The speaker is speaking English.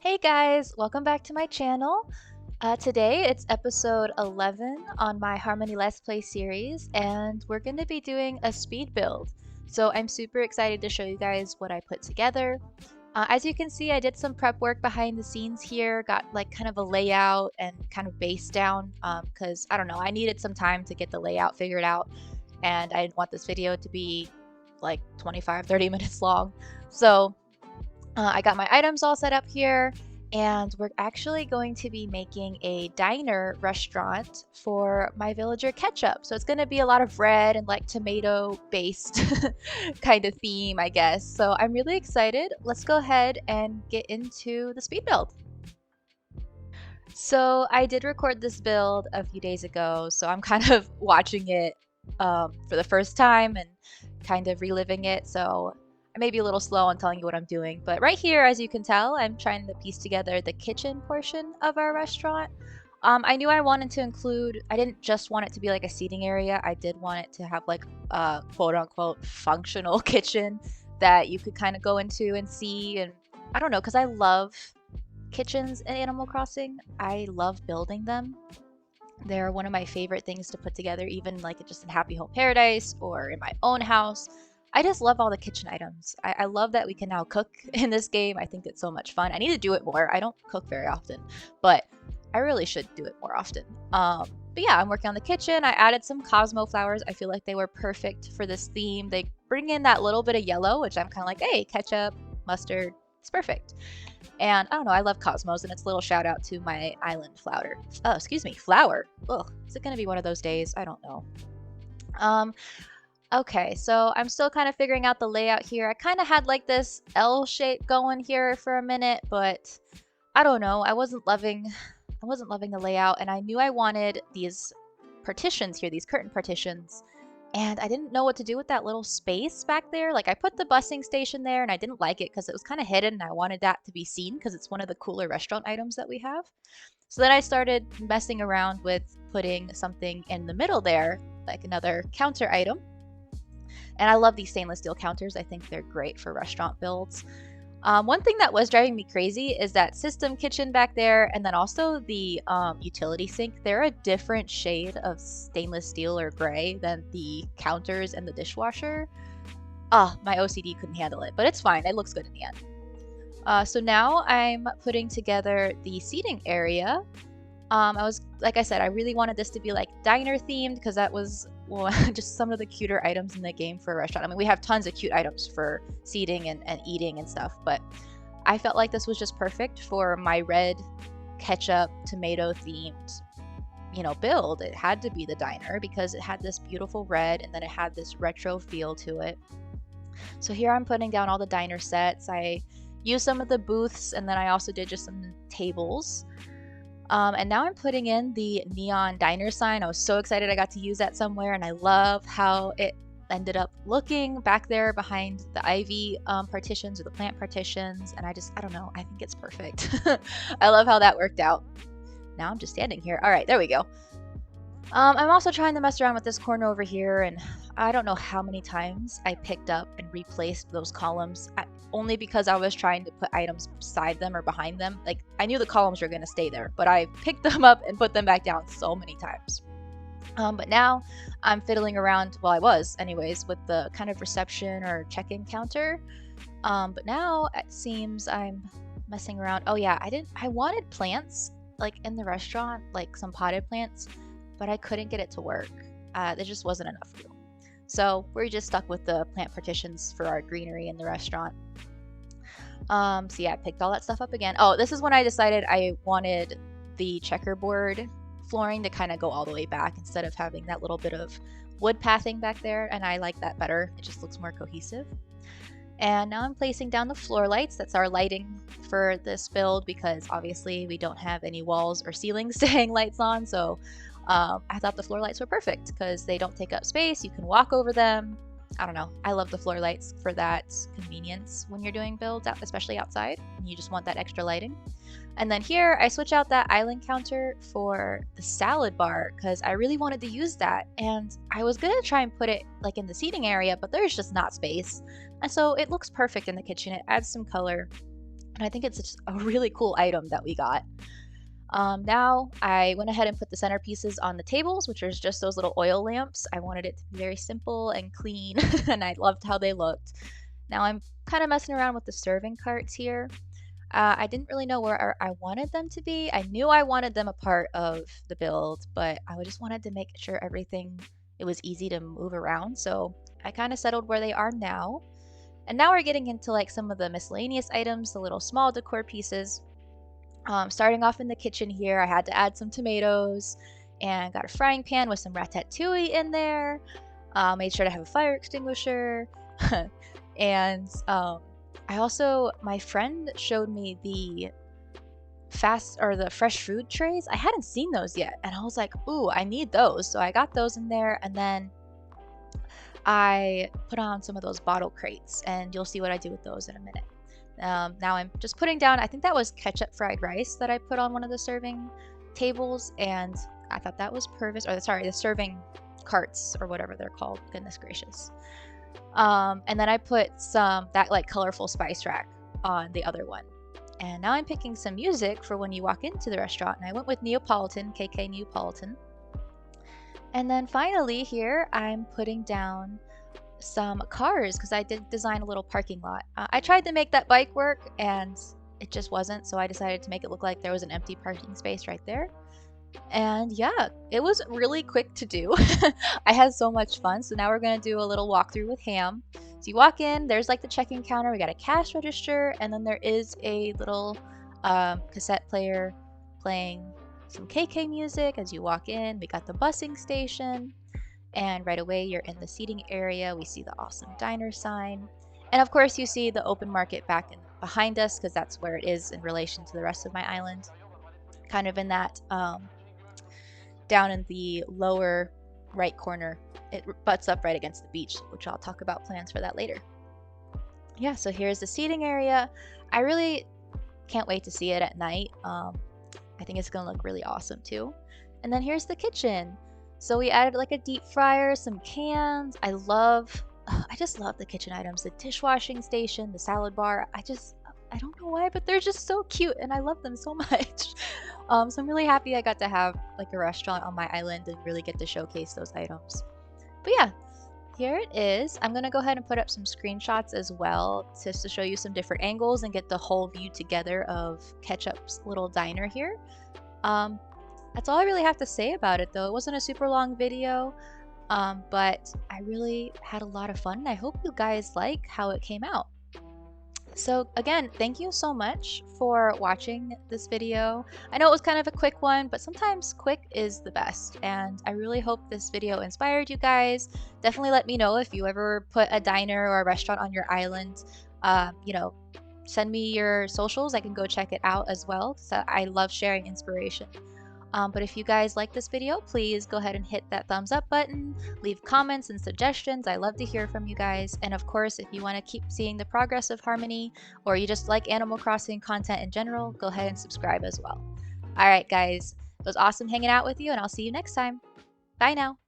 Hey guys, welcome back to my channel. Today it's episode 11 on my Harmony Let's Play series, and we're going to be doing a speed build. So I'm super excited to show you guys what I put together. As you can see, I did some prep work behind the scenes here, got like kind of a layout and kind of base down because I don't know, I needed some time to get the layout figured out, and I didn't want this video to be like 25-30 minutes long. So I got my items all set up here, and we're actually going to be making a diner restaurant for my villager Ketchup. So it's going to be a lot of red and like tomato based kind of theme, I guess. So I'm really excited. Let's go ahead and get into the speed build. So I did record this build a few days ago, so I'm kind of watching it for the first time and kind of reliving it. So I may be a little slow on telling you what I'm doing, but right here, as you can tell, I'm trying to piece together the kitchen portion of our restaurant. I knew I wanted to include, I didn't just want it to be like a seating area, I did want it to have like a quote unquote functional kitchen that you could kind of go into and see. And I don't know, because I love kitchens in Animal Crossing. I love building them. They're one of my favorite things to put together, even like just in Happy Home Paradise or in my own house. I just love all the kitchen items. I love that we can now cook in this game. I think it's so much fun. I need to do it more. I don't cook very often, but I really should do it more often. But yeah, I'm working on the kitchen. I added some Cosmo flowers. I feel like they were perfect for this theme. They bring in that little bit of yellow, which I'm kind of like, hey, ketchup, mustard, it's perfect. And I don't know, I love Cosmos, and it's a little shout out to my island flower. Oh, excuse me, flower. Ugh, is it gonna be one of those days? I don't know. Um, okay, so I'm still kind of figuring out the layout here. I kind of had like this L shape going here for a minute, but I don't know. I wasn't loving the layout, and I knew I wanted these partitions here, these curtain partitions. And I didn't know what to do with that little space back there. Like I put the busing station there and I didn't like it because it was kind of hidden and I wanted that to be seen because it's one of the cooler restaurant items that we have. So then I started messing around with putting something in the middle there, like another counter item. And I love these stainless steel counters. I think they're great for restaurant builds. One thing that was driving me crazy is that system kitchen back there, and then also the utility sink. They're a different shade of stainless steel or gray than the counters and the dishwasher. Ah, my OCD couldn't handle it, but it's fine. It looks good in the end. So now I'm putting together the seating area. Like I said, I really wanted this to be like diner themed because that was just some of the cuter items in the game for a restaurant. I mean, we have tons of cute items for seating and eating and stuff, but I felt like this was just perfect for my red ketchup tomato themed, build. It had to be the diner because it had this beautiful red and then it had this retro feel to it. So here I'm putting down all the diner sets. I used some of the booths and then I also did just some tables. And now I'm putting in the neon diner sign. I was so excited I got to use that somewhere, and I love how it ended up looking back there behind the ivy partitions or the plant partitions. And I don't know, I think it's perfect. I love how that worked out. Now I'm just standing here. All right, there we go. I'm also trying to mess around with this corner over here, and I don't know how many times I picked up and replaced those columns, only because I was trying to put items beside them or behind them. Like, I knew the columns were going to stay there, but I picked them up and put them back down so many times. But now I'm fiddling around, well, I was anyways, with the kind of reception or check-in counter. But now it seems I'm messing around. Oh yeah, I wanted plants, like in the restaurant, like some potted plants, but I couldn't get it to work. There just wasn't enough room. So we're just stuck with the plant partitions for our greenery in the restaurant. So yeah, I picked all that stuff up again. Oh, this is when I decided I wanted the checkerboard flooring to kind of go all the way back instead of having that little bit of wood pathing back there, and I like that better. It just looks more cohesive. And now I'm placing down the floor lights. That's our lighting for this build because obviously we don't have any walls or ceilings to hang lights on, so I thought the floor lights were perfect because they don't take up space. You can walk over them. I don't know. I love the floor lights for that convenience when you're doing builds, especially outside, and you just want that extra lighting. And then here I switch out that island counter for the salad bar because I really wanted to use that. And I was going to try and put it like in the seating area, but there's just not space. And so it looks perfect in the kitchen. It adds some color. And I think it's just a really cool item that we got. Now I went ahead and put the centerpieces on the tables, which are just those little oil lamps. I wanted it to be very simple and clean, and I loved how they looked. Now I'm kind of messing around with the serving carts here. I didn't really know where I wanted them to be. I knew I wanted them a part of the build, but I just wanted to make sure everything, it was easy to move around. So I kind of settled where they are now. And now we're getting into like some of the miscellaneous items, the little small decor pieces. Starting off in the kitchen here, I had to add some tomatoes and got a frying pan with some ratatouille in there. Made sure to have a fire extinguisher. And I also, my friend showed me the the fresh food trays. I hadn't seen those yet, and I was like, ooh, I need those. So I got those in there, and then I put on some of those bottle crates, and you'll see what I do with those in a minute. Now I'm just putting down, I think that was ketchup fried rice that I put on one of the serving tables, and I thought that was perfect. Or sorry, the serving carts or whatever they're called. Goodness gracious. And then I put that like colorful spice rack on the other one. And now I'm picking some music for when you walk into the restaurant, and I went with Neapolitan, KK Neapolitan. And then finally here, I'm putting down some cars because I did design a little parking lot. I tried to make that bike work and it just wasn't, so I decided to make it look like there was an empty parking space right there. And yeah, it was really quick to do. I had so much fun. So now we're going to do a little walkthrough with Ham. So you walk in, there's like the check-in counter, we got a cash register, and then there is a little cassette player playing some KK music as you walk in. We got the busing station, and right away you're in the seating area. We see the awesome diner sign, and of course you see the open market behind us because that's where it is in relation to the rest of my island, kind of in that down in the lower right corner. It butts up right against the beach, which I'll talk about plans for that later. Yeah, so here's the seating area. I really can't wait to see it at night. I think it's gonna look really awesome too. And then here's the kitchen. So we added like a deep fryer, some cans. I just love the kitchen items. The dishwashing station, the salad bar. I don't know why, but they're just so cute and I love them so much. So I'm really happy I got to have like a restaurant on my island and really get to showcase those items. But yeah, here it is. I'm gonna go ahead and put up some screenshots as well just to show you some different angles and get the whole view together of Ketchup's little diner here. That's all I really have to say about it though. It wasn't a super long video, but I really had a lot of fun and I hope you guys like how it came out. So again, thank you so much for watching this video. I know it was kind of a quick one, but sometimes quick is the best. And I really hope this video inspired you guys. Definitely let me know if you ever put a diner or a restaurant on your island. Send me your socials. I can go check it out as well. So I love sharing inspiration. But if you guys like this video, please go ahead and hit that thumbs up button, leave comments and suggestions. I love to hear from you guys. And of course, if you want to keep seeing the progress of Harmony, or you just like Animal Crossing content in general, go ahead and subscribe as well. All right, guys, it was awesome hanging out with you, and I'll see you next time. Bye now.